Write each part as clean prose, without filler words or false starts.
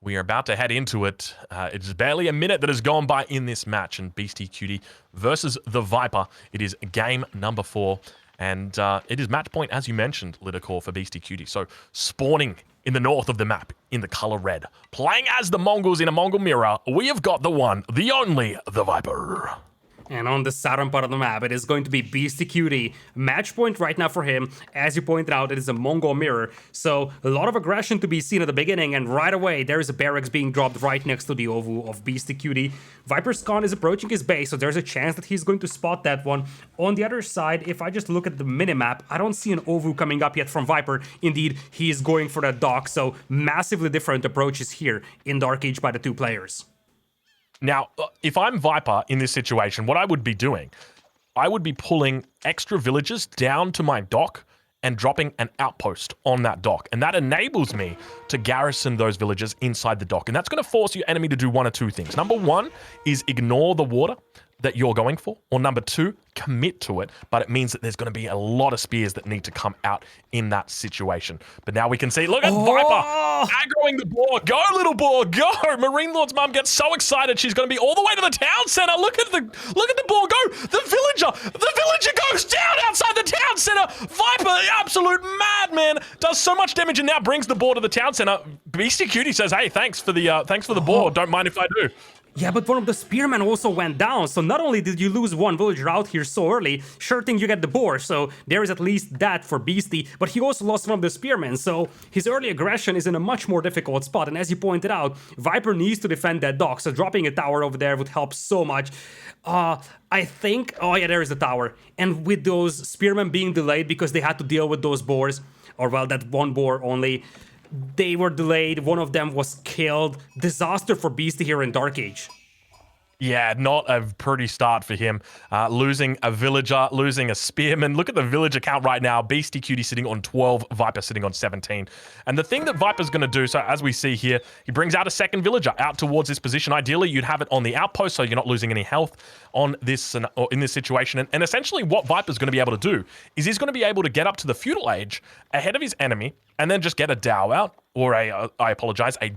We are about to head into it. It's barely a minute that has gone by in this match, and Beastyqt versus TheViper. It is game number 4, and it is match point, as you mentioned, Lidakor, for Beastyqt. So spawning in the north of the map in the color red, playing as the Mongols in a Mongol mirror, we have got the one, the only, TheViper. And on the southern part of the map, it is going to be Beastyqt. Match point right now for him. As you pointed out, it is a Mongol mirror. So a lot of aggression to be seen at the beginning, and right away there is a barracks being dropped right next to the OVU of Beastyqt. Viper's Con is approaching his base, so there's a chance that he's going to spot that one. On the other side, if I just look at the minimap, I don't see an OVU coming up yet from Viper. Indeed, he is going for that dock, so massively different approaches here in Dark Age by the two players. Now, if I'm Viper in this situation, what I would be doing, I would be pulling extra villagers down to my dock and dropping an outpost on that dock. And that enables me to garrison those villagers inside the dock. And that's going to force your enemy to do one or two things. Number one is ignore the water that you're going for, or number two, commit to it, but it means that there's going to be a lot of spears that need to come out in that situation. But now we can see, look at Viper aggroing the boar. Go, little boar, go! Marine Lord's mum gets so excited she's going to be all the way to the town center. Look at the boar go! The villager goes down outside the town center. Viper, the absolute madman, does so much damage and now brings the boar to the town center. Beastyqt says, "Hey, thanks for the boar. Don't mind if I do." Yeah, but one of the spearmen also went down, so not only did you lose one villager out here so early, sure thing you get the boar, so there is at least that for Beastie, but he also lost one of the spearmen, so his early aggression is in a much more difficult spot, and as you pointed out, Viper needs to defend that dock, so dropping a tower over there would help so much. I think, oh yeah, there is the tower, and with those spearmen being delayed because they had to deal with those boars, or well, that one boar only, they were delayed, one of them was killed. Disaster for Beastie here in Dark Age. Yeah, not a pretty start for him. Losing a villager, losing a spearman. Look at the villager count right now. Beastyqt sitting on 12, Viper sitting on 17. And the thing that Viper's going to do, so as we see here, he brings out a second villager out towards this position. Ideally, you'd have it on the outpost so you're not losing any health on this or in this situation. And essentially what Viper's going to be able to do is he's going to be able to get up to the feudal age ahead of his enemy and then just get a Dow out, or a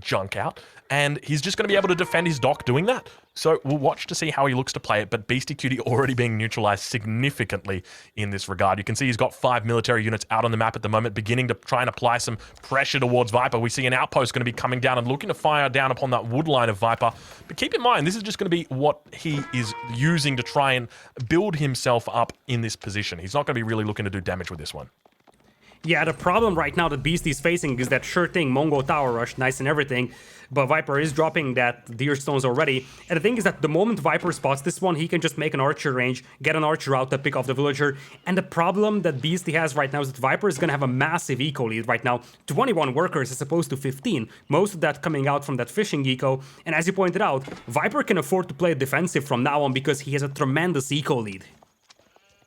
junk out, and he's just going to be able to defend his dock doing that. So we'll watch to see how he looks to play it, but Beastyqt already being neutralized significantly in this regard. You can see he's got 5 military units out on the map at the moment, beginning to try and apply some pressure towards Viper. We see an outpost going to be coming down and looking to fire down upon that wood line of Viper. But keep in mind, this is just going to be what he is using to try and build himself up in this position. He's not going to be really looking to do damage with this one. Yeah, the problem right now that Beastie is facing is that sure thing Mongol tower rush, nice and everything, but Viper is dropping that deer stones already. And the thing is that the moment Viper spots this one, he can just make an archer range, get an archer out to pick off the villager. And the problem that Beastie has right now is that Viper is going to have a massive eco lead right now. 21 workers as opposed to 15, most of that coming out from that fishing eco. And as you pointed out, Viper can afford to play defensive from now on because he has a tremendous eco lead.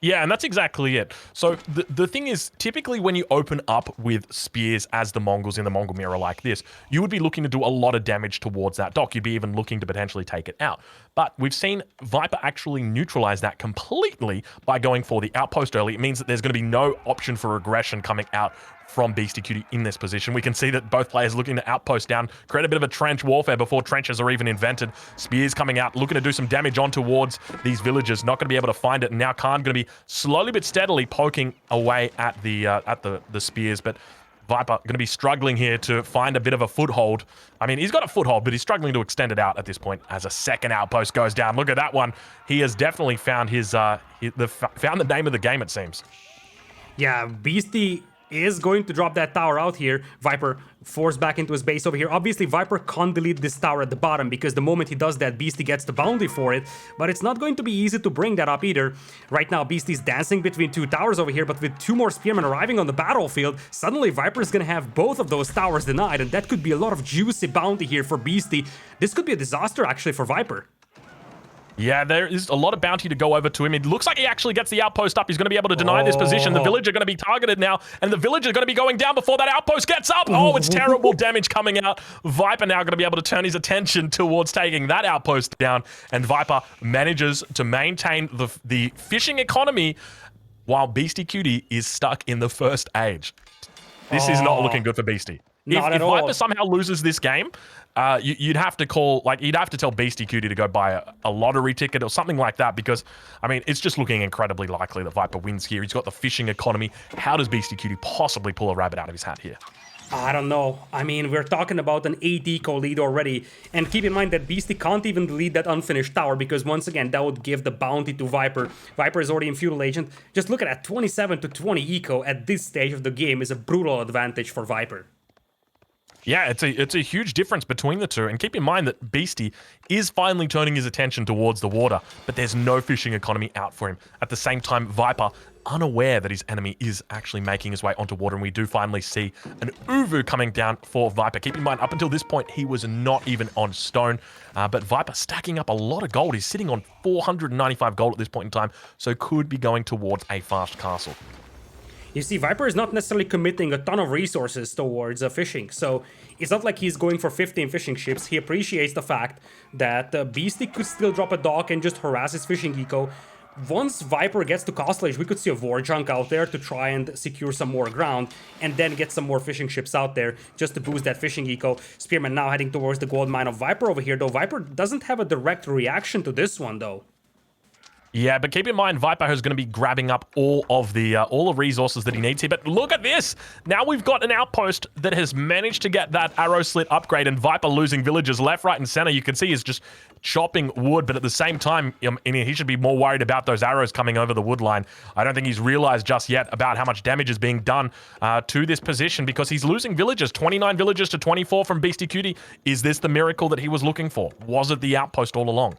Yeah, and that's exactly it. So the thing is, typically when you open up with spears as the Mongols in the Mongol mirror like this, you would be looking to do a lot of damage towards that dock. You'd be even looking to potentially take it out. But we've seen Viper actually neutralize that completely by going for the outpost early. It means that there's going to be no option for aggression coming out from Beastyqt in this position. We can see that both players looking to outpost down, create a bit of a trench warfare before trenches are even invented. Spears coming out, looking to do some damage on towards these villagers, not going to be able to find it, and now Khan going to be slowly but steadily poking away at the spears, but Viper going to be struggling here to find a bit of a foothold. I mean, he's got a foothold, but he's struggling to extend it out at this point as a second outpost goes down. Look at that one. He has definitely found found the name of the game, it seems. Yeah, Beastie is going to drop that tower out here. Viper forced back into his base over here. Obviously, Viper can't delete this tower at the bottom because the moment he does that, Beastie gets the bounty for it. But it's not going to be easy to bring that up either. Right now, Beastie's dancing between two towers over here, but with 2 more spearmen arriving on the battlefield, suddenly Viper's gonna have both of those towers denied, and that could be a lot of juicy bounty here for Beastie. This could be a disaster, actually, for Viper. Yeah, there is a lot of bounty to go over to him. It looks like he actually gets the outpost up. He's going to be able to deny this position. The villager going to be targeted now, and the villager going to be going down before that outpost gets up. Oh, it's terrible damage coming out. Viper now going to be able to turn his attention towards taking that outpost down, and Viper manages to maintain the fishing economy while Beastyqt is stuck in the first age. This is not looking good for Beastie. Not if at all. Viper somehow loses this game, you'd have to tell Beastyqt to go buy a lottery ticket or something like that, because I mean it's just looking incredibly likely that Viper wins here. He's got the fishing economy. How does Beastyqt possibly pull a rabbit out of his hat here? I don't know. I mean, we're talking about an 8 eco lead already. And keep in mind that Beastie can't even delete that unfinished tower, because once again, that would give the bounty to Viper. Viper is already in Feudal Agent. Just look at that, 27 to 20 eco at this stage of the game is a brutal advantage for Viper. Yeah, it's a huge difference between the two. And keep in mind that Beastie is finally turning his attention towards the water, but there's no fishing economy out for him. At the same time, Viper, unaware that his enemy is actually making his way onto water, and we do finally see an Uvu coming down for Viper. Keep in mind, up until this point, he was not even on stone, but Viper stacking up a lot of gold. He's sitting on 495 gold at this point in time, so could be going towards a fast castle. You see, Viper is not necessarily committing a ton of resources towards fishing, so it's not like he's going for 15 fishing ships. He appreciates the fact that Beastie could still drop a dock and just harass his fishing eco. Once Viper gets to Castle Age, we could see a war junk out there to try and secure some more ground, and then get some more fishing ships out there just to boost that fishing eco. Spearman now heading towards the gold mine of Viper over here, though Viper doesn't have a direct reaction to this one, though. Yeah, but keep in mind, Viper is going to be grabbing up all the resources that he needs here. But look at this! Now we've got an outpost that has managed to get that arrow slit upgrade, and Viper losing villagers left, right, and center. You can see he's just chopping wood, but at the same time, he should be more worried about those arrows coming over the wood line. I don't think he's realized just yet about how much damage is being done to this position, because he's losing villagers. 29 villagers to 24 from Beastyqt. Is this the miracle that he was looking for? Was it the outpost all along?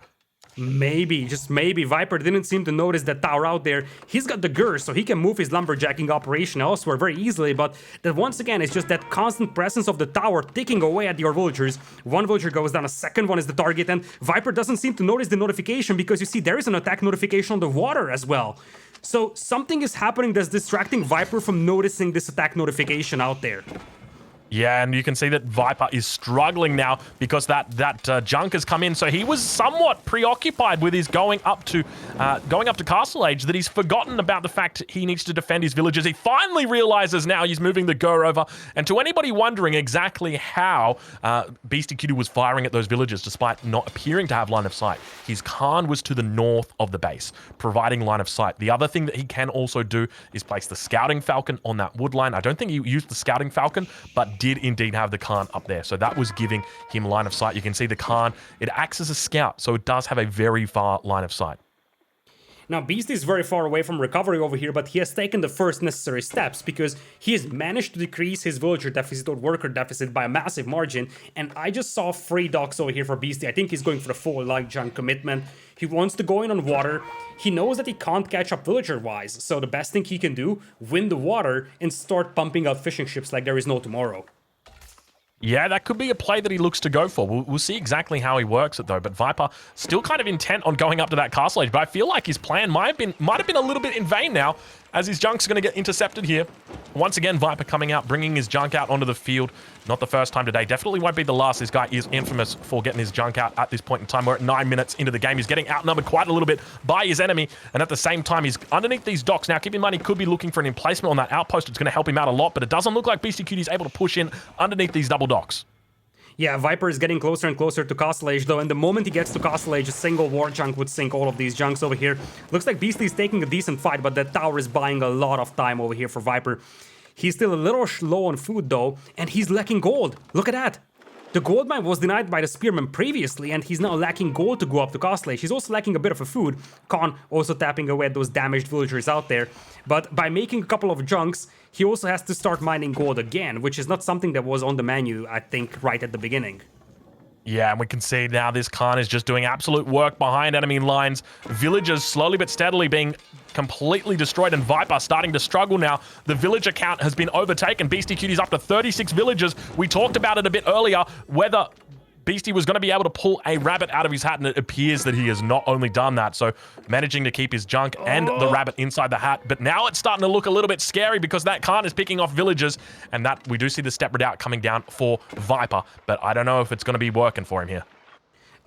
Maybe, just maybe, Viper didn't seem to notice that tower out there. He's got the Gurs, so he can move his lumberjacking operation elsewhere very easily, but that once again is just that constant presence of the tower ticking away at your villagers. One villager goes down, a second one is the target, and Viper doesn't seem to notice the notification, because you see there is an attack notification on the water as well. So something is happening that's distracting Viper from noticing this attack notification out there. Yeah, and you can see that Viper is struggling now because that junk has come in. So he was somewhat preoccupied with his going up to Castle Age that he's forgotten about the fact he needs to defend his villages. He finally realizes now he's moving the Gur over. And to anybody wondering exactly how Beastyqt was firing at those villages despite not appearing to have line of sight, his Khan was to the north of the base, providing line of sight. The other thing that he can also do is place the Scouting Falcon on that wood line. I don't think he used the Scouting Falcon, but did indeed have the Khan up there. So that was giving him line of sight. You can see the Khan, it acts as a scout, so it does have a very far line of sight. Now, Beastie is very far away from recovery over here, but he has taken the first necessary steps because he has managed to decrease his villager deficit or worker deficit by a massive margin, and I just saw 3 docks over here for Beastie. I think he's going for the full light junk commitment. He wants to go in on water. He knows that he can't catch up villager-wise, so the best thing he can do, win the water and start pumping out fishing ships like there is no tomorrow. Yeah, that could be a play that he looks to go for. We'll see exactly how he works it, though. But Viper still kind of intent on going up to that Castle Age. But I feel like his plan might have been a little bit in vain now, as his junk's going to get intercepted here. Once again, Viper coming out, bringing his junk out onto the field. Not the first time today. Definitely won't be the last. This guy is infamous for getting his junk out at this point in time. We're at 9 minutes into the game. He's getting outnumbered quite a little bit by his enemy. And at the same time, he's underneath these docks. Now, keep in mind, he could be looking for an emplacement on that outpost. It's going to help him out a lot. But it doesn't look like Beastyqt is able to push in underneath these double docks. Yeah, Viper is getting closer and closer to Castle Age, though, and the moment he gets to Castle Age, a single war junk would sink all of these junks over here. Looks like Beastie is taking a decent fight, but that tower is buying a lot of time over here for Viper. He's still a little low on food, though, and he's lacking gold. Look at that. The gold mine was denied by the Spearman previously, and he's now lacking gold to go up to Castle Age. He's also lacking a bit of a food. Khan also tapping away at those damaged villagers out there. But by making a couple of junks, he also has to start mining gold again, which is not something that was on the menu, I think, right at the beginning. Yeah, and we can see now this Khan is just doing absolute work behind enemy lines. Villagers slowly but steadily being completely destroyed, and Viper starting to struggle now. The villager count has been overtaken. Beastyqt is up to 36 villagers. We talked about it a bit earlier, whether Beastie was going to be able to pull a rabbit out of his hat, and it appears that he has not only done that, so managing to keep his junk and the rabbit inside the hat. But now it's starting to look a little bit scary because that Khan is picking off villagers, and that we do see the step redoubt coming down for Viper, but I don't know if it's going to be working for him here.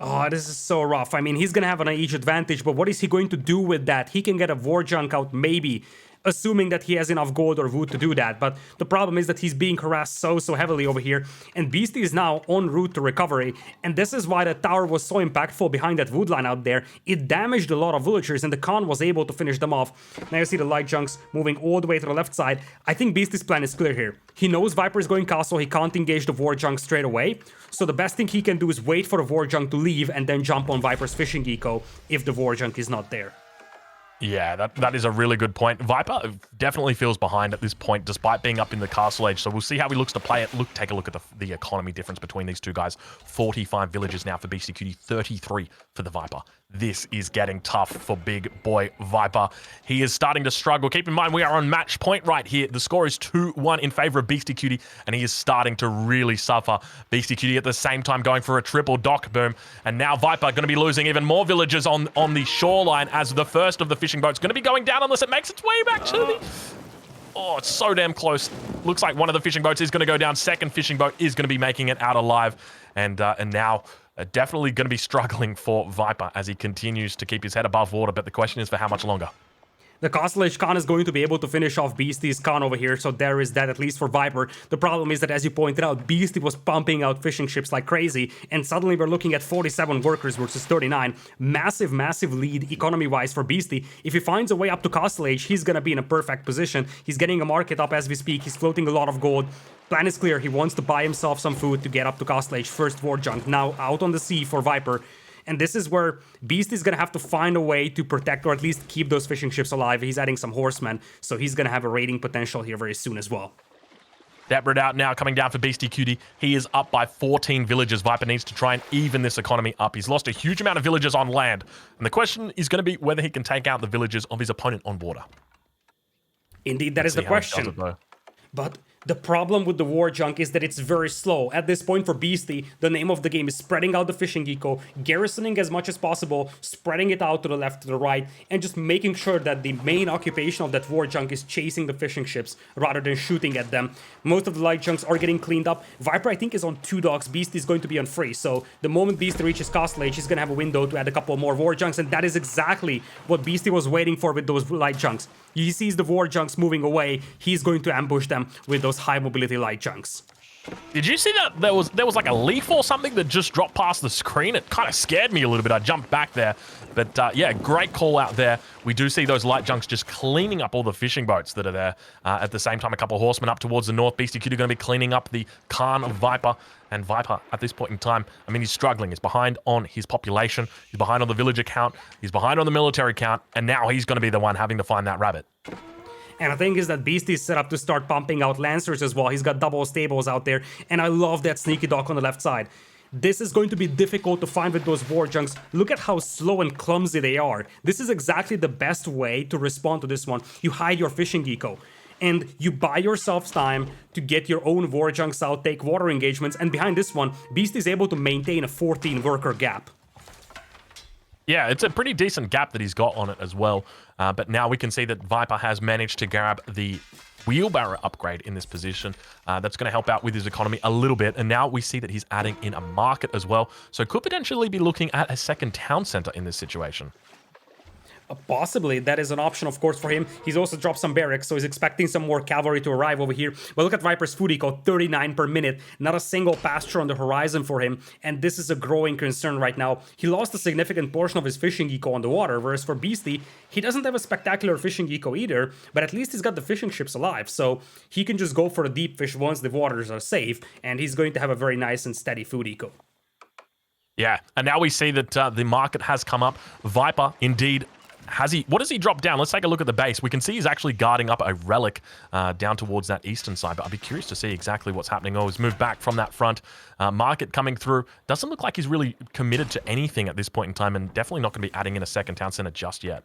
Oh, this is so rough. I mean, he's going to have an age advantage, but what is he going to do with that? He can get a war junk out maybe. assuming that he has enough gold or wood to do that. But the problem is that he's being harassed so heavily over here, and Beastie is now en route to recovery, and this is why the tower was so impactful behind that wood line out there. It damaged a lot of villagers, and the Khan was able to finish them off. Now you see the light junks moving all the way to the left side. I think Beastie's plan is clear here. He knows Viper is going castle, he can't engage the war junk straight away, so the best thing he can do is wait for the war junk to leave and then jump on Viper's fishing eco if the war junk is not there. Yeah, that is a really good point. Viper definitely feels behind at this point, despite being up in the castle age. So we'll see how he looks to play it. Take a look at the economy difference between these two guys. 45 villages now for Beastyqt, 33 for the Viper. This is getting tough for big boy Viper. He is starting to struggle. Keep in mind, we are on match point right here. The score is 2-1 in favor of Beastyqt, and he is starting to really suffer. Beastyqt at the same time going for a triple dock boom, and now Viper going to be losing even more villages on the shoreline as the first of the fishing boats going to be going down unless it makes its way back to the... Oh, it's so damn close. Looks like one of the fishing boats is going to go down. Second fishing boat is going to be making it out alive, and now... definitely going to be struggling for Viper as he continues to keep his head above water, but the question is for how much longer? The Castle Age Khan is going to be able to finish off Beastie's Khan over here, so there is that at least for Viper. The problem is that, as you pointed out, Beastie was pumping out fishing ships like crazy, and suddenly we're looking at 47 workers versus 39. Massive, massive lead economy-wise for Beastie. If he finds a way up to Castle Age, he's gonna be in a perfect position. He's getting a market up as we speak, he's floating a lot of gold. Plan is clear, he wants to buy himself some food to get up to Castle Age. First war junk, now out on the sea for Viper. And this is where Beastie is going to have to find a way to protect or at least keep those fishing ships alive. He's adding some horsemen, so he's going to have a raiding potential here very soon as well. Debrid out now, coming down for Beastyqt. He is up by 14 villages. Viper needs to try and even this economy up. He's lost a huge amount of villages on land. And the question is going to be whether he can take out the villages of his opponent on water. Indeed, that is the question. But the problem with the war junk is that it's very slow. At this point for Beastie, the name of the game is spreading out the fishing eco, garrisoning as much as possible, spreading it out to the left, to the right, and just making sure that the main occupation of that war junk is chasing the fishing ships rather than shooting at them. Most of the light junks are getting cleaned up. Viper, I think, is on 2 docks. Beastie is going to be on 3. So the moment Beastie reaches Castle Age, he's going to have a window to add a couple more war junks, and that is exactly what Beastie was waiting for with those light junks. He sees the war junks moving away, he's going to ambush them with those high mobility light junks. Did you see that there was like a leaf or something that just dropped past the screen? It kind of scared me a little bit. I jumped back there. But yeah, great call out there. We do see those light junks just cleaning up all the fishing boats that are there. At the same time, a couple of horsemen up towards the north. Beastyqt are going to be cleaning up the Khan of Viper. And Viper, at this point in time, I mean, he's struggling. He's behind on his population. He's behind on the villager count. He's behind on the military count. And now he's going to be the one having to find that rabbit. And the thing is that Beastie is set up to start pumping out Lancers as well. He's got double stables out there, and I love that sneaky dock on the left side. This is going to be difficult to find with those war junks. Look at how slow and clumsy they are. This is exactly the best way to respond to this one. You hide your fishing eco, and you buy yourself time to get your own war junks out, take water engagements, and behind this one, Beastie is able to maintain a 14 worker gap. Yeah, it's a pretty decent gap that he's got on it as well. But now we can see that Viper has managed to grab the wheelbarrow upgrade in this position. That's going to help out with his economy a little bit. And now we see that he's adding in a market as well. So could potentially be looking at a second town center in this situation. Possibly, that is an option, of course, for him. He's also dropped some barracks, so he's expecting some more cavalry to arrive over here. But look at Viper's food eco, 39 per minute. Not a single pasture on the horizon for him, and this is a growing concern right now. He lost a significant portion of his fishing eco on the water, whereas for Beastie, he doesn't have a spectacular fishing eco either, but at least he's got the fishing ships alive, so he can just go for the deep fish once the waters are safe, and he's going to have a very nice and steady food eco. Yeah, and now we see that the market has come up. Viper, indeed, what does he drop down? Let's take a look at the base. We can see he's actually guarding up a relic down towards that eastern side, but I'd be curious to see exactly what's happening. Oh, he's moved back from that front. Market coming through. Doesn't look like he's really committed to anything at this point in time, and definitely not going to be adding in a second town center just yet.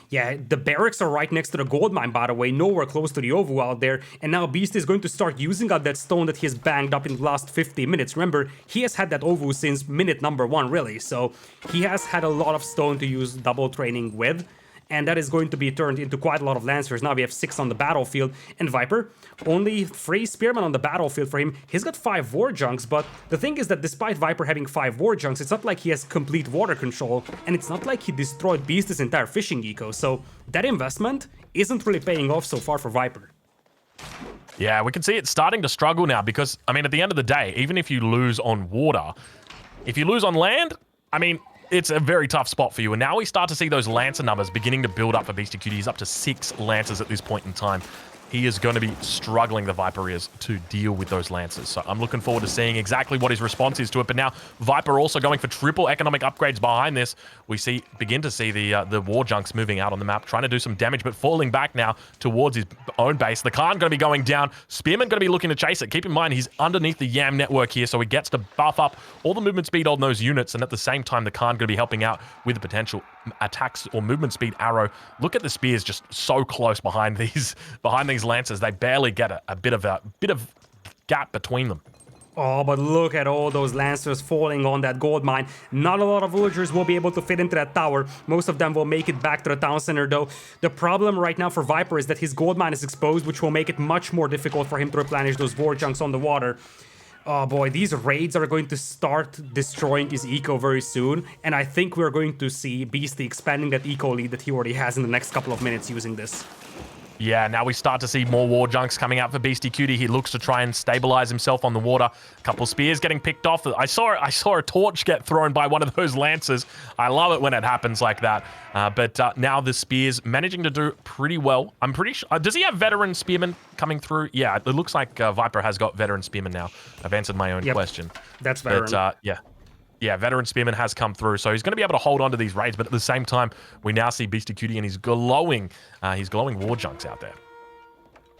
Yeah, the barracks are right next to the gold mine, by the way, nowhere close to the Ovu out there, and now Beastie is going to start using up that stone that he has banged up in the last 50 minutes. Remember, he has had that Ovu since minute number 1, really, so he has had a lot of stone to use double training with, and that is going to be turned into quite a lot of Lancers. Now we have 6 on the battlefield, and Viper, only 3 Spearmen on the battlefield for him. He's got 5 War Junks, but the thing is that despite Viper having 5 War Junks, it's not like he has complete water control, and it's not like he destroyed Beastie's entire fishing eco, so that investment isn't really paying off so far for Viper. Yeah, we can see it starting to struggle now because, I mean, at the end of the day, even if you lose on water, if you lose on land, I mean, it's a very tough spot for you. And now we start to see those Lancer numbers beginning to build up for Beastyqt. He's up to 6 Lancers at this point in time. He is going to be struggling, the Viper is, to deal with those Lancers. So I'm looking forward to seeing exactly what his response is to it. But now Viper also going for triple economic upgrades behind this. We begin to see the War Junks moving out on the map, trying to do some damage, but falling back now towards his own base. The Khan going to be going down. Spearman going to be looking to chase it. Keep in mind, he's underneath the Yam network here, so he gets to buff up all the movement speed on those units. And at the same time, the Khan going to be helping out with the potential attacks or movement speed arrow. Look at the spears just so close behind these Lancers. They barely get a bit of gap between them. Oh, but look at all those Lancers falling on that gold mine. Not a lot of villagers will be able to fit into that tower. Most of them will make it back to the town center, though. The problem right now for Viper is that his gold mine is exposed, which will make it much more difficult for him to replenish those War Junks on the water. Oh boy, these raids are going to start destroying his eco very soon, and I think we're going to see Beastie expanding that eco lead that he already has in the next couple of minutes using this. Yeah, now we start to see more War Junks coming out for Beastyqt. He looks to try and stabilize himself on the water. A couple spears getting picked off. I saw a torch get thrown by one of those Lancers. I love it when it happens like that. But now the spears managing to do pretty well. I'm pretty sure. Does he have veteran spearmen coming through? Yeah, it looks like Viper has got veteran spearmen now. I've answered my own question. That's veteran. But, yeah, veteran spearman has come through, so he's going to be able to hold on to these raids. But at the same time, we now see Beastyqt and his glowing War Junks out there.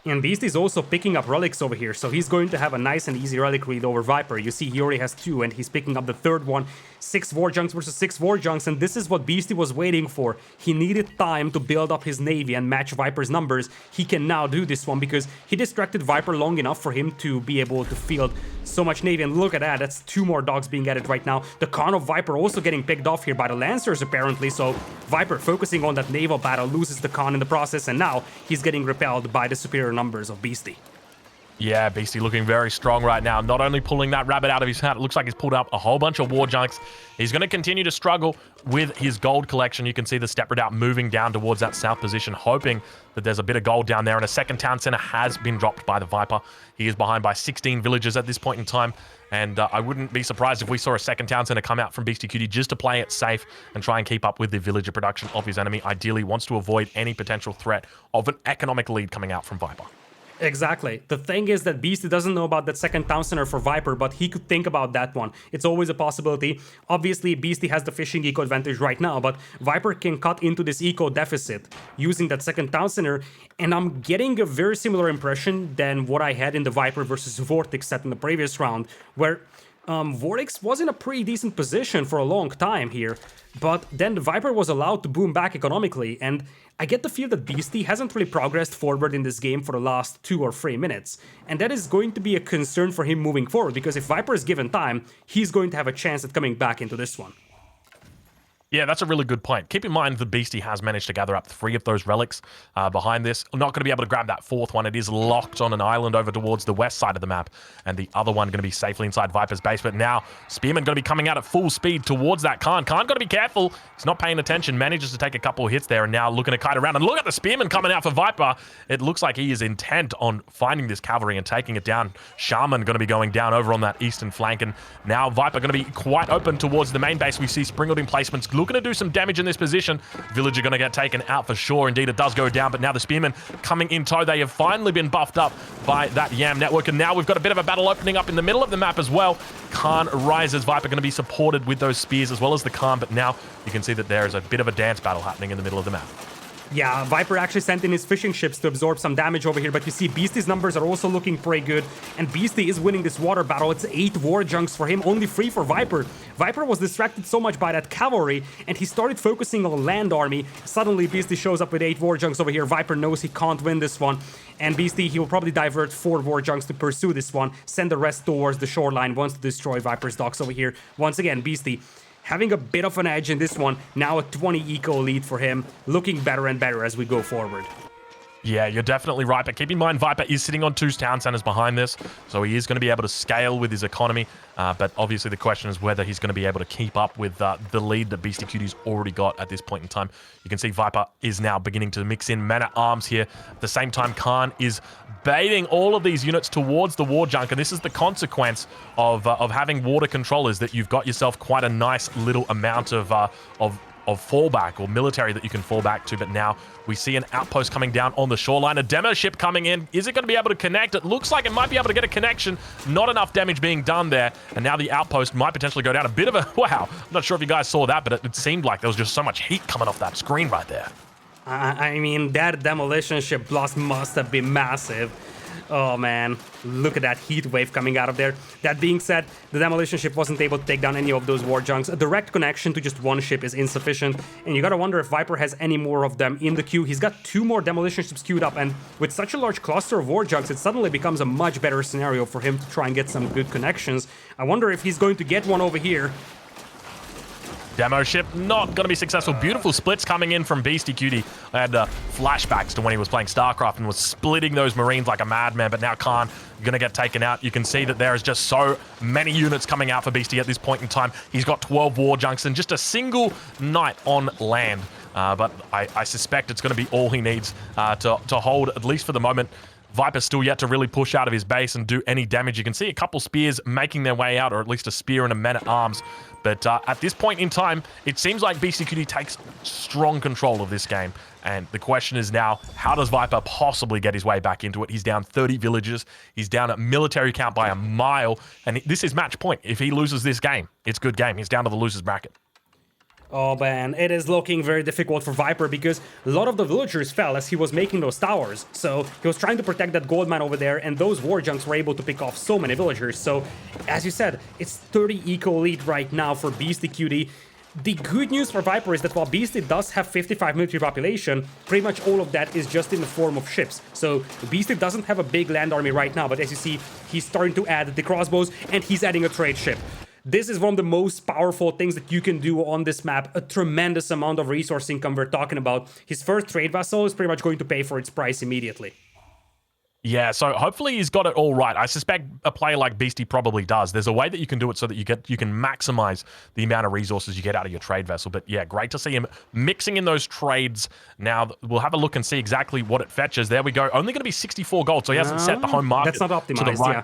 And Beastie's also picking up relics over here, so he's going to have a nice and easy relic read over Viper. You see, he already has 2, and he's picking up the 3rd one. 6 War Junks versus 6 War Junks, and this is what Beastie was waiting for. He needed time to build up his navy and match Viper's numbers. He can now do this one because he distracted Viper long enough for him to be able to field so much navy. And look at that, that's 2 more dogs being added right now. The Khan of Viper also getting picked off here by the Lancers, apparently, so Viper focusing on that naval battle loses the Khan in the process, and now he's getting repelled by the superior numbers of Beastie. Yeah, Beastie looking very strong right now. Not only pulling that rabbit out of his hat, it looks like he's pulled up a whole bunch of War Junks. He's going to continue to struggle with his gold collection. You can see the step redoubt moving down towards that south position, hoping that there's a bit of gold down there. And a second town center has been dropped by the Viper. He is behind by 16 villagers at this point in time. And I wouldn't be surprised if we saw a second town center come out from Beastyqt just to play it safe and try and keep up with the villager production of his enemy. Ideally wants to avoid any potential threat of an economic lead coming out from Viper. Exactly. The thing is that Beastie doesn't know about that second town center for Viper, but he could think about that one. It's always a possibility. Obviously, Beastie has the fishing eco advantage right now, but Viper can cut into this eco deficit using that second town center, and I'm getting a very similar impression than what I had in the Viper versus Vortex set in the previous round, where Vortex was in a pretty decent position for a long time here, but then the Viper was allowed to boom back economically, and I get the feel that Beastie hasn't really progressed forward in this game for the last 2 or 3 minutes, and that is going to be a concern for him moving forward, because if Viper is given time, he's going to have a chance at coming back into this one. Yeah, that's a really good point. Keep in mind the Beastie has managed to gather up 3 of those relics behind this. I'm not going to be able to grab that 4th one. It is locked on an island over towards the west side of the map, and the other one going to be safely inside Viper's base. But now Spearman going to be coming out at full speed towards that Khan. Khan got to be careful. He's not paying attention. Manages to take a couple of hits there, and now looking to kite around. And look at the Spearman coming out for Viper. It looks like he is intent on finding this cavalry and taking it down. Shaman going to be going down over on that eastern flank, and now Viper going to be quite open towards the main base. We see Springald in placements looking to do some damage in this position. Villager going to get taken out for sure. Indeed, it does go down, but now the Spearmen coming in tow. They have finally been buffed up by that Yam network, and now we've got a bit of a battle opening up in the middle of the map as well. Khan rises. Viper going to be supported with those spears as well as the Khan, but now you can see that there is a bit of a dance battle happening in the middle of the map. Yeah, Viper actually sent in his fishing ships to absorb some damage over here, but you see Beastie's numbers are also looking pretty good, and Beastie is winning this water battle. It's 8 War Junks for him, only 3 for Viper. Viper was distracted so much by that cavalry, and he started focusing on land army. Suddenly, Beastie shows up with 8 War Junks over here. Viper knows he can't win this one, and Beastie, he will probably divert 4 War Junks to pursue this one, send the rest towards the shoreline, wants to destroy Viper's docks over here. Once again, Beastie having a bit of an edge in this one. Now a 20 eco lead for him, looking better and better as we go forward. Yeah, you're definitely right, but keep in mind, Viper is sitting on 2 town centers behind this, so he is going to be able to scale with his economy, but obviously the question is whether he's going to be able to keep up with the lead that Beastyqt's already got at this point in time. You can see Viper is now beginning to mix in man-at-arms here. At the same time, Khan is baiting all of these units towards the war junk, and this is the consequence of having water controllers, that you've got yourself quite a nice little amount of fallback or military that you can fall back to. But now we see an outpost coming down on the shoreline, a demo ship coming in. Is it going to be able to connect? It looks like it might be able to get a connection. Not enough damage being done there, and now the outpost might potentially go down. A bit of a wow, I'm not sure if you guys saw that, but it seemed like there was just so much heat coming off that screen right there. I mean, that demolition ship blast must have been massive. Oh man, look at that heat wave coming out of there. That being said, the demolition ship wasn't able to take down any of those war junks. A direct connection to just one ship is insufficient, and you gotta wonder if Viper has any more of them in the queue. He's got 2 more demolition ships queued up, and with such a large cluster of war junks, it suddenly becomes a much better scenario for him to try and get some good connections. I wonder if he's going to get one over here. Demo ship not going to be successful. Beautiful splits coming in from Beastyqt. I had flashbacks to when he was playing StarCraft and was splitting those Marines like a madman, but now Khan going to get taken out. You can see that there is just so many units coming out for Beastie at this point in time. He's got 12 war junks and just a single knight on land. But I suspect it's going to be all he needs to hold, at least for the moment. Viper's still yet to really push out of his base and do any damage. You can see a couple spears making their way out, or at least a spear and a man-at-arms. But at this point in time, it seems like Beastyqt takes strong control of this game. And the question is now, how does Viper possibly get his way back into it? He's down 30 villages. He's down at military count by a mile. And this is match point. If he loses this game, it's good game. He's down to the loser's bracket. Oh man, it is looking very difficult for Viper because a lot of the villagers fell as he was making those towers. So he was trying to protect that gold mine over there, and those war junks were able to pick off so many villagers. So as you said, it's 30 eco lead right now for Beastyqt. The good news for Viper is that while Beastie does have 55 military population, pretty much all of that is just in the form of ships. So Beastie doesn't have a big land army right now, but as you see, he's starting to add the crossbows, and he's adding a trade ship. This is one of the most powerful things that you can do on this map. A tremendous amount of resource income we're talking about. His first trade vessel is pretty much going to pay for its price immediately. Yeah, so hopefully he's got it all right. I suspect a player like Beastie probably does. There's a way that you can do it so that you can maximize the amount of resources you get out of your trade vessel. But yeah, great to see him mixing in those trades. Now we'll have a look and see exactly what it fetches. There we go. Only going to be 64 gold, so he hasn't set the home market. That's not optimized, to the right. Yeah.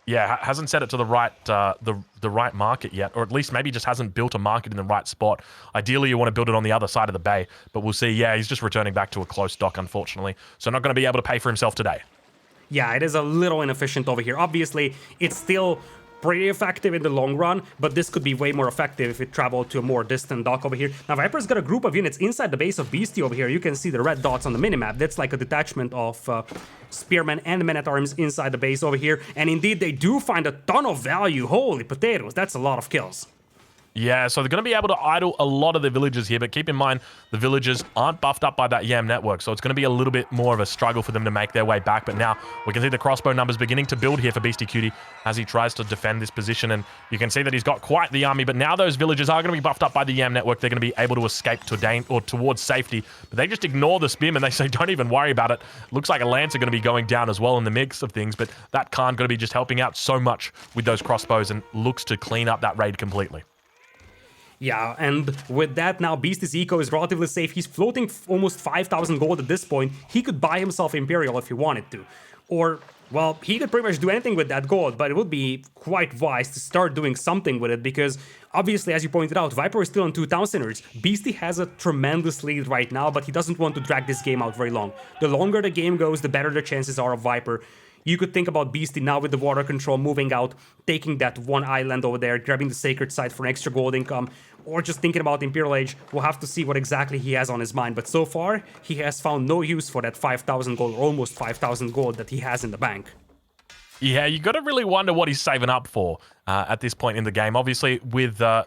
Yeah, hasn't set it to the right the right market yet, or at least maybe just hasn't built a market in the right spot. Ideally, you want to build it on the other side of the bay, but we'll see. Yeah, he's just returning back to a close dock, unfortunately, so not going to be able to pay for himself today. Yeah, it is a little inefficient over here. Obviously, it's still pretty effective in the long run, but this could be way more effective if it traveled to a more distant dock over here. Now, Viper's got a group of units inside the base of Beastie over here. You can see the red dots on the minimap. That's like a detachment of spearmen and men-at-arms inside the base over here. And indeed, they do find a ton of value. Holy potatoes, that's a lot of kills. Yeah, so they're going to be able to idle a lot of the villagers here, but keep in mind, the villagers aren't buffed up by that YAM network, so it's going to be a little bit more of a struggle for them to make their way back. But now we can see the crossbow numbers beginning to build here for Beastyqt as he tries to defend this position, and you can see that he's got quite the army, but now those villagers are going to be buffed up by the YAM network. They're going to be able to escape to towards safety, but they just ignore the spearmen. They say, don't even worry about it. Looks like a lancer going to be going down as well in the mix of things, but that Khan going to be just helping out so much with those crossbows and looks to clean up that raid completely. Yeah, and with that now, Beastie's eco is relatively safe. He's floating almost 5,000 gold at this point. He could buy himself Imperial if he wanted to. Or, well, he could pretty much do anything with that gold, but it would be quite wise to start doing something with it because, obviously, as you pointed out, Viper is still on 2 town centers. Beastie has a tremendous lead right now, but he doesn't want to drag this game out very long. The longer the game goes, the better the chances are of Viper. You could think about Beastie now with the water control moving out, taking that one island over there, grabbing the sacred site for an extra gold income, or just thinking about Imperial Age. We'll have to see what exactly he has on his mind, but so far, he has found no use for that 5,000 gold, or almost 5,000 gold that he has in the bank. Yeah, you got to really wonder what he's saving up for at this point in the game. Obviously, with the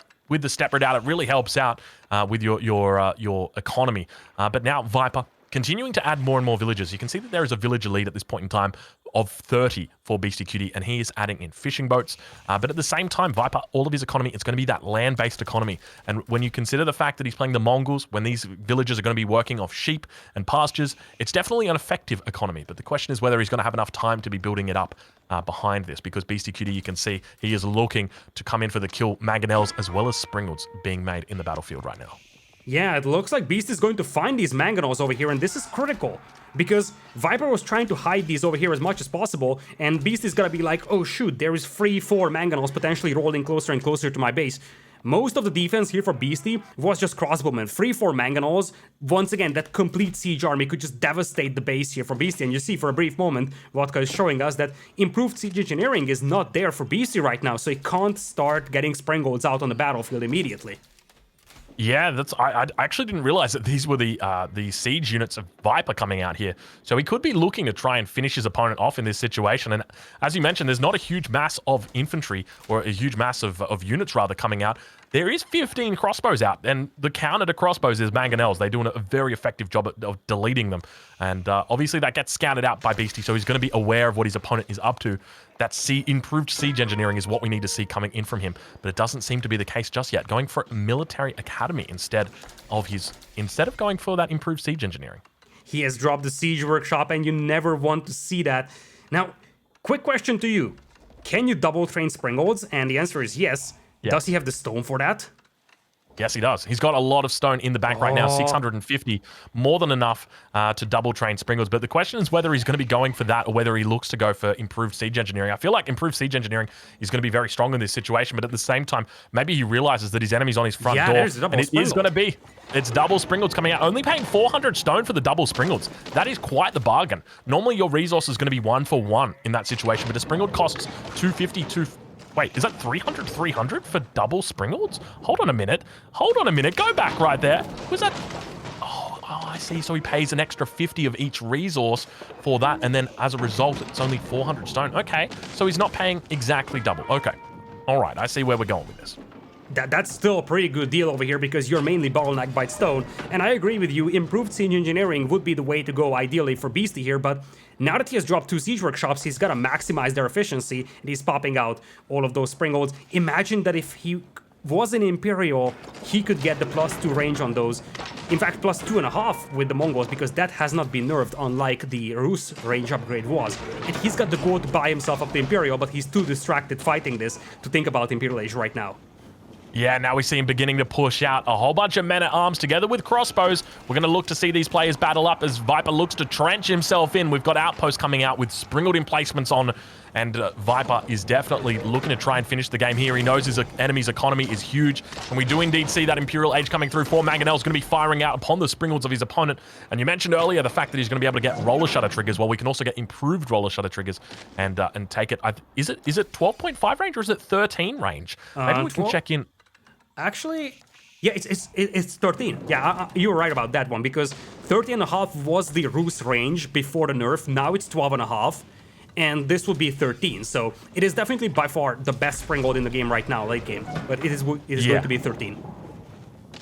step redoubt, it really helps out with your economy. But now Viper continuing to add more and more villagers. You can see that there is a villager lead at this point in time of 30 for Beastyqt, and he is adding in fishing boats. But at the same time, Viper, all of his economy, it's going to be that land-based economy. And when you consider the fact that he's playing the Mongols, when these villagers are going to be working off sheep and pastures, it's definitely an effective economy. But the question is whether he's going to have enough time to be building it up behind this, because Beastyqt, you can see, he is looking to come in for the kill. Mangonels as well as Springles being made in the battlefield right now. Yeah, it looks like Beast is going to find these mangonels over here, and this is critical. Because Viper was trying to hide these over here as much as possible, and Beast is gonna be like, oh shoot, there is 3-4 mangonels potentially rolling closer and closer to my base. Most of the defense here for Beastie was just crossbowmen. 3-4 mangonels. Once again, that complete siege army could just devastate the base here for Beastie. And you see for a brief moment, Vodka is showing us that improved siege engineering is not there for Beastie right now, so he can't start getting Springolds out on the battlefield immediately. Yeah, I actually didn't realize that these were the siege units of Viper coming out here. So he could be looking to try and finish his opponent off in this situation. And as you mentioned, there's not a huge mass of infantry, or a huge mass of units rather, coming out. There is 15 crossbows out, and the counter to crossbows is mangonels. They're doing a very effective job of deleting them. And obviously that gets scouted out by Beastie, so he's going to be aware of what his opponent is up to. That improved siege engineering is what we need to see coming in from him, but it doesn't seem to be the case just yet. Going for a military academy instead of going for that improved siege engineering. He has dropped the siege workshop, and you never want to see that. Now, quick question to you. Can you double train Springolds? And the answer is yes. Yes. Does he have the stone for that? Yes, he does. He's got a lot of stone in the bank right now, 650, more than enough to double train Springles. But the question is whether he's going to be going for that or whether he looks to go for improved siege engineering. I feel like improved siege engineering is going to be very strong in this situation, but at the same time, maybe he realizes that his enemy's on his front door, and it is going to be. It's double Springles coming out, only paying 400 stone for the double Springles. That is quite the bargain. Normally, your resource is going to be 1 for 1 in that situation, but a Springald costs 250, Wait, is that 300 for double Springolds? Hold on a minute. Go back right there. Was that... Oh, I see. So he pays an extra 50 of each resource for that, and then as a result, it's only 400 stone. Okay, so he's not paying exactly double. Okay. All right, I see where we're going with this. That's still a pretty good deal over here because you're mainly bottlenecked by stone. And I agree with you, improved siege engineering would be the way to go ideally for Beastie here, but now that he has dropped 2 siege workshops, he's got to maximize their efficiency, and he's popping out all of those Springolds. Imagine that if he was an Imperial, he could get the +2 range on those. In fact, +2.5 with the Mongols, because that has not been nerfed, unlike the Rus range upgrade was. And he's got the gold to buy himself up the Imperial, but he's too distracted fighting this to think about Imperial Age right now. Yeah, now we see him beginning to push out a whole bunch of men-at-arms together with crossbows. We're going to look to see these players battle up as Viper looks to trench himself in. We've got outposts coming out with Springald emplacements on, and Viper is definitely looking to try and finish the game here. He knows his enemy's economy is huge, and we do indeed see that Imperial Age coming through. Mangonel's going to be firing out upon the Springolds of his opponent, and you mentioned earlier the fact that he's going to be able to get roller shutter triggers. Well, we can also get improved roller shutter triggers and take it. Is it 12.5 range or is it 13 range? Maybe we can check in. Actually, yeah, it's 13. Yeah, you were right about that one, because 13.5 was the Rus range before the nerf. Now it's 12.5, and this will be 13. So it is definitely by far the best Springald in the game right now, late game. But it is going to be 13.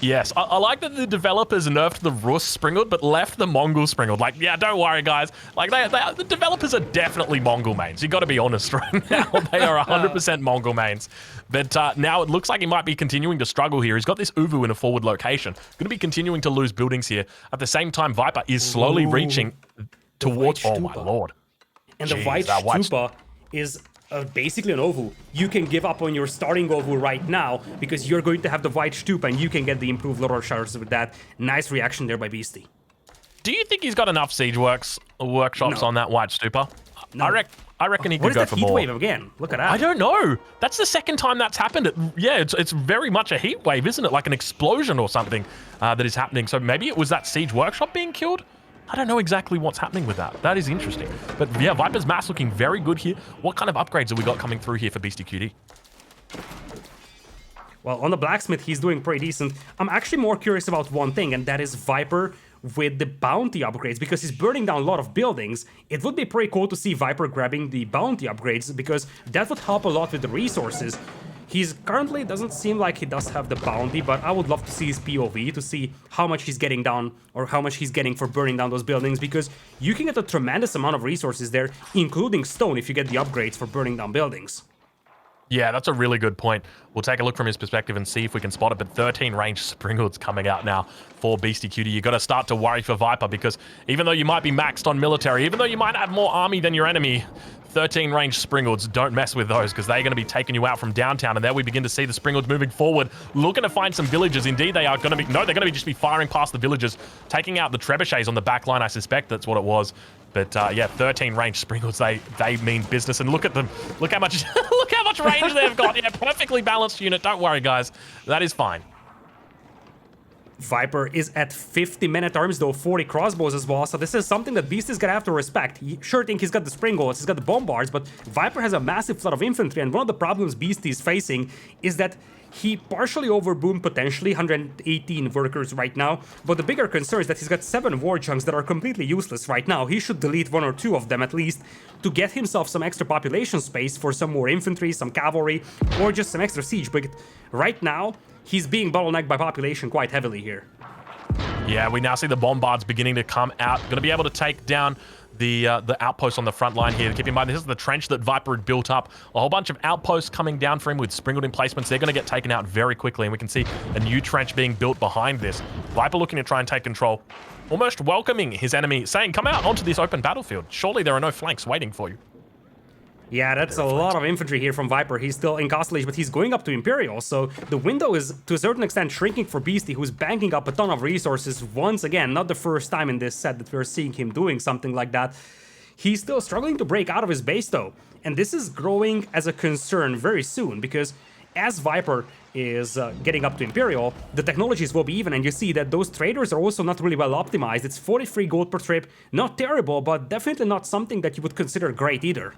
Yes, I like that the developers nerfed the Rus Springald, but left the Mongol Springald. Like, yeah, don't worry, guys. Like, the developers are definitely Mongol mains. You got to be honest right now. They are 100% Mongol mains. But now it looks like he might be continuing to struggle here. He's got this Uvu in a forward location. Going to be continuing to lose buildings here. At the same time, Viper is slowly reaching towards... Oh, my lord. And the White Stupa is... basically an Ovu. You can give up on your starting Ovu right now because you're going to have the White Stupa and you can get the improved Lord Shutters with that. Nice reaction there by Beastie. Do you think he's got enough siege workshops on that White Stupa? No. I reckon he could go for more. What is that heat wave again? Look at that. I don't know. That's the second time that's happened. It's very much a heat wave, isn't it? Like an explosion or something that is happening. So maybe it was that siege workshop being killed? I don't know exactly what's happening with that. That is interesting. But yeah, Viper's mass looking very good here. What kind of upgrades have we got coming through here for Beastyqt? Well, on the blacksmith, he's doing pretty decent. I'm actually more curious about one thing, and that is Viper with the bounty upgrades, because he's burning down a lot of buildings. It would be pretty cool to see Viper grabbing the bounty upgrades, because that would help a lot with the resources. He's currently doesn't seem like he does have the bounty, but I would love to see his POV to see how much he's getting down or how much he's getting for burning down those buildings, because you can get a tremendous amount of resources there, including stone if you get the upgrades for burning down buildings. Yeah, that's a really good point. We'll take a look from his perspective and see if we can spot it, but 13 range Springhoods coming out now for Beastyqt. You got to start to worry for Viper, because even though you might be maxed on military, even though you might have more army than your enemy, 13 range Springhoods, don't mess with those, because they're going to be taking you out from downtown. And there we begin to see the Springhoods moving forward, looking to find some villages. Indeed, they are going to be, no, they're going to just be firing past the villages, taking out the trebuchets on the back line. I suspect that's what it was. But yeah, 13 range Springhoods, they mean business. And look at them. Look how much look how much range they've got. Yeah, perfectly balanced unit. Don't worry, guys. That is fine. Viper is at 50 men-at-arms, though 40 crossbows as well, so this is something that Beast is gonna have to respect. Sure think he's got the Springhoods, he's got the bombards, but Viper has a massive flood of infantry, and one of the problems Beast is facing is that he partially overboomed potentially 118 workers right now, but the bigger concern is that he's got 7 war chunks that are completely useless right now. He should delete 1 or 2 of them at least to get himself some extra population space for some more infantry, some cavalry, or just some extra siege, but right now, he's being bottlenecked by population quite heavily here. Yeah, we now see the bombards beginning to come out. Going to be able to take down the outpost on the front line here. Keep in mind, this is the trench that Viper had built up. A whole bunch of outposts coming down for him with Springhood emplacements. They're going to get taken out very quickly, and we can see a new trench being built behind this. Viper looking to try and take control, almost welcoming his enemy, saying, come out onto this open battlefield. Surely there are no flanks waiting for you. Yeah, that's a lot of infantry here from Viper. He's still in Castle Age, but he's going up to Imperial, so the window is, to a certain extent, shrinking for Beastie, who's banking up a ton of resources. Once again, not the first time in this set that we're seeing him doing something like that. He's still struggling to break out of his base, though, and this is growing as a concern very soon, because as Viper is getting up to Imperial, the technologies will be even, and you see that those traders are also not really well optimized. It's 43 gold per trip, not terrible, but definitely not something that you would consider great either.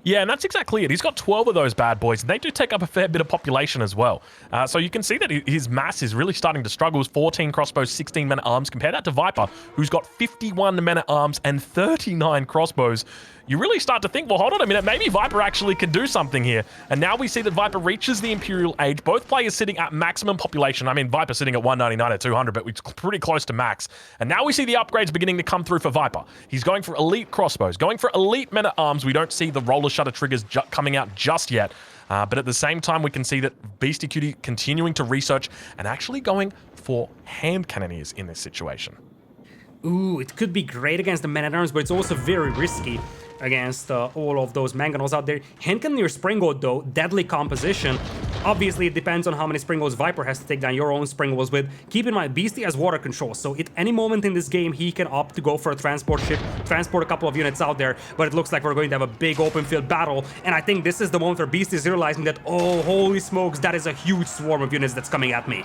Yeah, and that's exactly it. He's got 12 of those bad boys, and they do take up a fair bit of population as well. So you can see that his mass is really starting to struggle. 14 crossbows, 16 men-at-arms. Compare that to Viper, who's got 51 men-at-arms and 39 crossbows. You really start to think, well, hold on a minute, maybe Viper actually could do something here. And now we see that Viper reaches the Imperial age. Both players sitting at maximum population. I mean, Viper sitting at 199 at 200, but it's pretty close to max. And now we see the upgrades beginning to come through for Viper. He's going for elite crossbows, going for elite men-at-arms. We don't see the roller shutter triggers coming out just yet. But at the same time, we can see that Beastyqt continuing to research and actually going for hand cannoneers in this situation. Ooh, it could be great against the men-at-arms, but it's also very risky against all of those mangonels out there. Hand cannoneer Springhood, though, deadly composition. Obviously, it depends on how many Springhoods Viper has to take down your own Springhoods with. Keep in mind, Beastie has water control, so at any moment in this game, he can opt to go for a transport ship, transport a couple of units out there, but it looks like we're going to have a big open field battle, and I think this is the moment where Beastie is realizing that, oh, holy smokes, that is a huge swarm of units that's coming at me.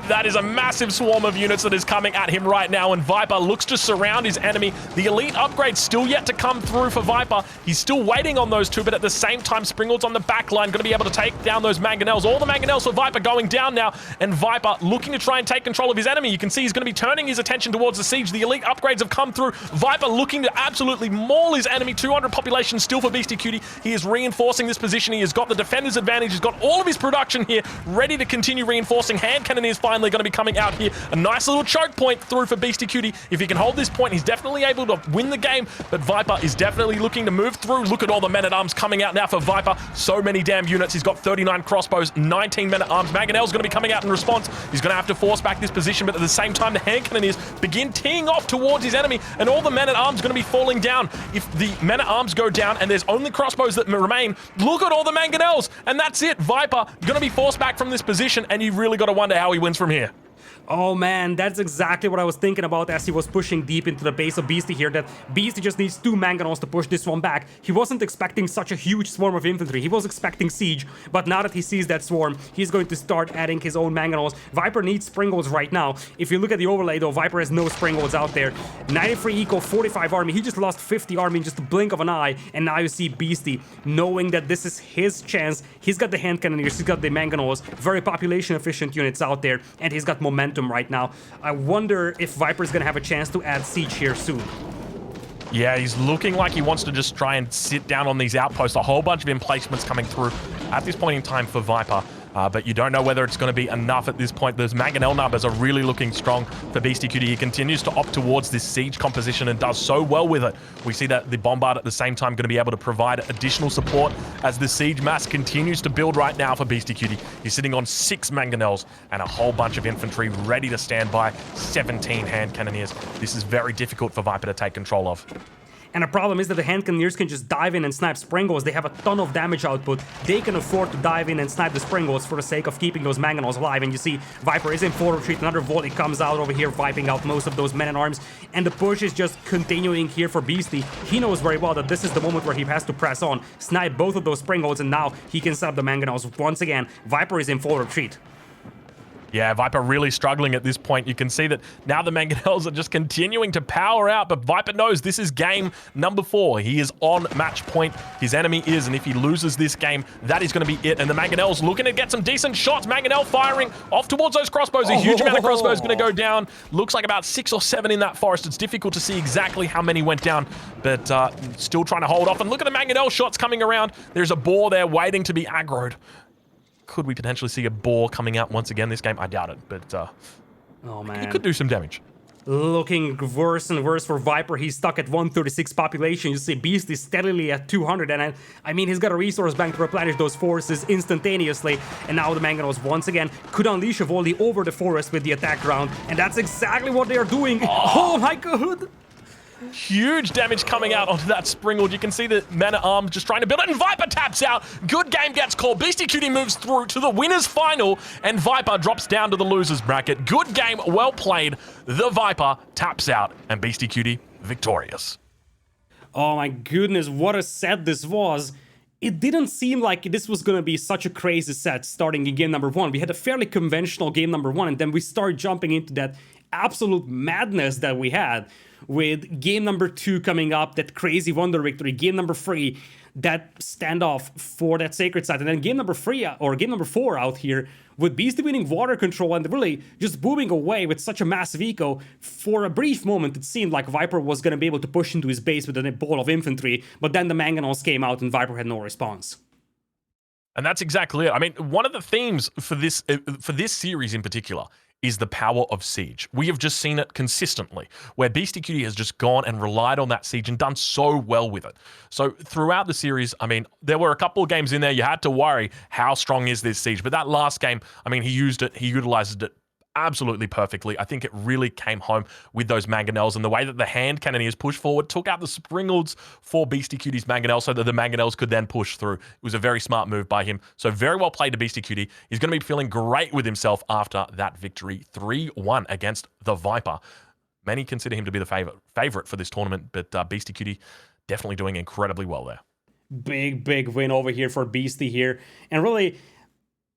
That is a massive swarm of units that is coming at him right now, and Viper looks to surround his enemy. The elite upgrade's still yet to come through for Viper. He's still waiting on those two, but at the same time, Springhood's on the back line, going to be able to take down those mangonels. All the mangonels for Viper going down now, and Viper looking to try and take control of his enemy. You can see he's going to be turning his attention towards the siege. The elite upgrades have come through. Viper looking to absolutely maul his enemy. 200 population still for Beastyqt. He is reinforcing this position. He has got the defender's advantage. He's got all of his production here, ready to continue reinforcing. Hand cannoneers finally going to be coming out here. A nice little choke point through for Beastyqt. If he can hold this point, he's definitely able to win the game, but Viper is definitely looking to move through. Look at all the men-at-arms coming out now for Viper. So many damn units. He's got 39 crossbows, 19 men-at-arms. Mangonel's going to be coming out in response. He's going to have to force back this position, but at the same time, the hand cannoneers begin teeing off towards his enemy, and all the men-at-arms going to be falling down. If the men-at-arms go down and there's only crossbows that remain, look at all the mangonels, and that's it. Viper going to be forced back from this position, and you really got to wonder how he wins from here. Oh man, that's exactly what I was thinking about as he was pushing deep into the base of Beastie here, that Beastie just needs 2 mangonels to push this one back. He wasn't expecting such a huge swarm of infantry, he was expecting siege, but now that he sees that swarm, he's going to start adding his own mangonels. Viper needs Springhoods right now. If you look at the overlay though, Viper has no Springhoods out there. 93 eco, 45 army, he just lost 50 army in just a blink of an eye, and now you see Beastie knowing that this is his chance. He's got the hand cannoneers, he's got the mangonels, very population efficient units out there, and he's got momentum right now. I wonder if Viper's gonna have a chance to add siege here soon. Yeah, he's looking like he wants to just try and sit down on these outposts. A whole bunch of emplacements coming through. at this point in time for Viper. But you don't know whether it's going to be enough at this point. Those mangonel numbers are really looking strong for Beastyqt. He continues to opt towards this siege composition and does so well with it. We see that the bombard at the same time going to be able to provide additional support as the siege mass continues to build right now for Beastyqt. He's sitting on 6 mangonels and a whole bunch of infantry ready to stand by, 17 hand cannoneers. This is very difficult for Viper to take control of. And the problem is that the hand cannoneers can just dive in and snipe Springles. They have a ton of damage output. They can afford to dive in and snipe the Springles for the sake of keeping those mangonels alive. And you see Viper is in full retreat. Another volley comes out over here, wiping out most of those men-at-arms. And the push is just continuing here for Beastie. He knows very well that this is the moment where he has to press on, snipe both of those Springles, and now he can set up the mangonels once again. Viper is in full retreat. Yeah, Viper really struggling at this point. You can see that now the mangonels are just continuing to power out, but Viper knows this is game number 4. He is on match point. His enemy is, and if he loses this game, that is going to be it. And the mangonels looking to get some decent shots. Mangonel firing off towards those crossbows. A huge amount of crossbows going to go down. Looks like about 6 or 7 in that forest. It's difficult to see exactly how many went down, but still trying to hold off. And look at the mangonel shots coming around. There's a boar there waiting to be aggroed. Could we potentially see a boar coming out once again this game? I doubt it, but oh man, it could do some damage. Looking worse and worse for Viper. He's stuck at 136 population. You see Beast is steadily at 200, and I mean, he's got a resource bank to replenish those forces instantaneously. And now the mangonels once again could unleash a volley over the forest with the attack round, and that's exactly what they are doing. Oh my god! Huge damage coming out onto that Springald. You can see the man-at-arms just trying to build it, and Viper taps out. Good game gets called. Beastyqt moves through to the winners final, and Viper drops down to the losers bracket. Good game, well played. The Viper taps out, and Beastyqt victorious. Oh my goodness, what a set this was. It didn't seem like this was going to be such a crazy set starting in game number 1. We had a fairly conventional game number 1, and then we start jumping into that absolute madness that we had, with game number 2 coming up, that crazy wonder victory, game number 3, that standoff for that sacred site, and then game number 4 out here with Beastie winning water control and really just booming away with such a massive eco. For a brief moment, it seemed like Viper was going to be able to push into his base with a ball of infantry, but then the mangonels came out and Viper had no response. And that's exactly it. I mean, one of the themes for this series in particular is the power of siege. We have just seen it consistently, where Beastyqt has just gone and relied on that siege and done so well with it. So throughout the series, I mean, there were a couple of games in there you had to worry, how strong is this siege? But that last game, I mean, he utilized it absolutely perfectly. I think it really came home with those mangonels, and the way that the hand cannoneers pushed forward, took out the Springalds for Beastyqt's mangonels so that the mangonels could then push through. It was a very smart move by him. So very well played to Beastyqt. He's going to be feeling great with himself after that victory, 3-1 against the Viper. Many consider him to be the favorite for this tournament, but Beastyqt definitely doing incredibly well there. Big win over here for Beastie here. And really,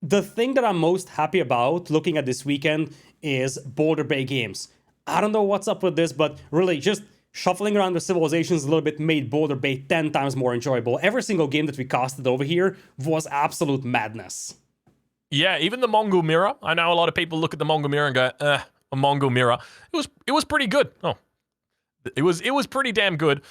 the thing that I'm most happy about looking at this weekend is Boulder Bay games. I don't know what's up with this, but really just shuffling around the civilizations a little bit made Boulder Bay 10 times more enjoyable. Every single game that we casted over here was absolute madness. Yeah, even the Mongol Mirror. I know a lot of people look at the Mongol Mirror and go, a Mongol Mirror. It was pretty good. Oh, it was pretty damn good.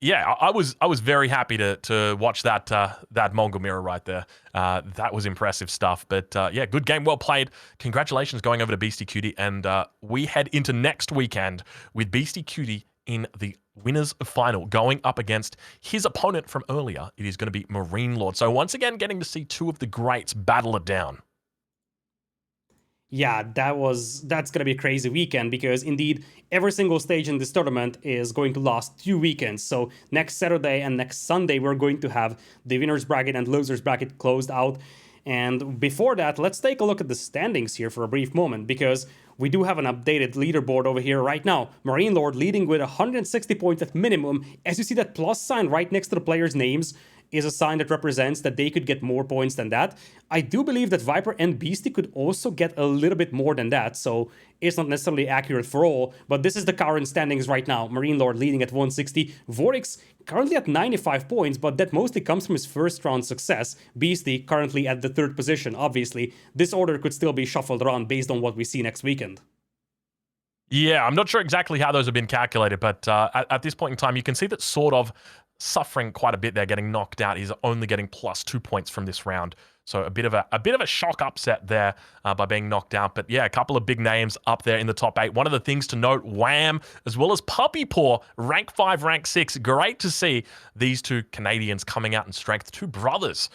Yeah, I was very happy to watch that Mongol Mirror right there. That was impressive stuff. But yeah, good game, well played. Congratulations going over to Beastyqt, and we head into next weekend with Beastyqt in the winners final, going up against his opponent from earlier. It is going to be Marine Lord. So once again, getting to see two of the greats battle it down. Yeah, that's going to be a crazy weekend, because indeed every single stage in this tournament is going to last 2 weekends. So next Saturday and next Sunday, we're going to have the winners bracket and losers bracket closed out. And before that, let's take a look at the standings here for a brief moment, because we do have an updated leaderboard over here right now. Marine Lord leading with 160 points at minimum. As you see, that plus sign right next to the players' names is a sign that represents that they could get more points than that. I do believe that Viper and Beastie could also get a little bit more than that, so it's not necessarily accurate for all, but this is the current standings right now. Marine Lord leading at 160, Vorix currently at 95 points, but that mostly comes from his first round success. Beastie currently at the 3rd position. Obviously, this order could still be shuffled around based on what we see next weekend. Yeah, I'm not sure exactly how those have been calculated, but at this point in time, you can see that sort of suffering quite a bit there, getting knocked out. He's only getting +2 points from this round. So a bit of a shock upset there by being knocked out. But yeah, a couple of big names up there in the top 8. One of the things to note, Wham, as well as Puppy Paw, rank 5, rank 6. Great to see these two Canadians coming out in strength. Two brothers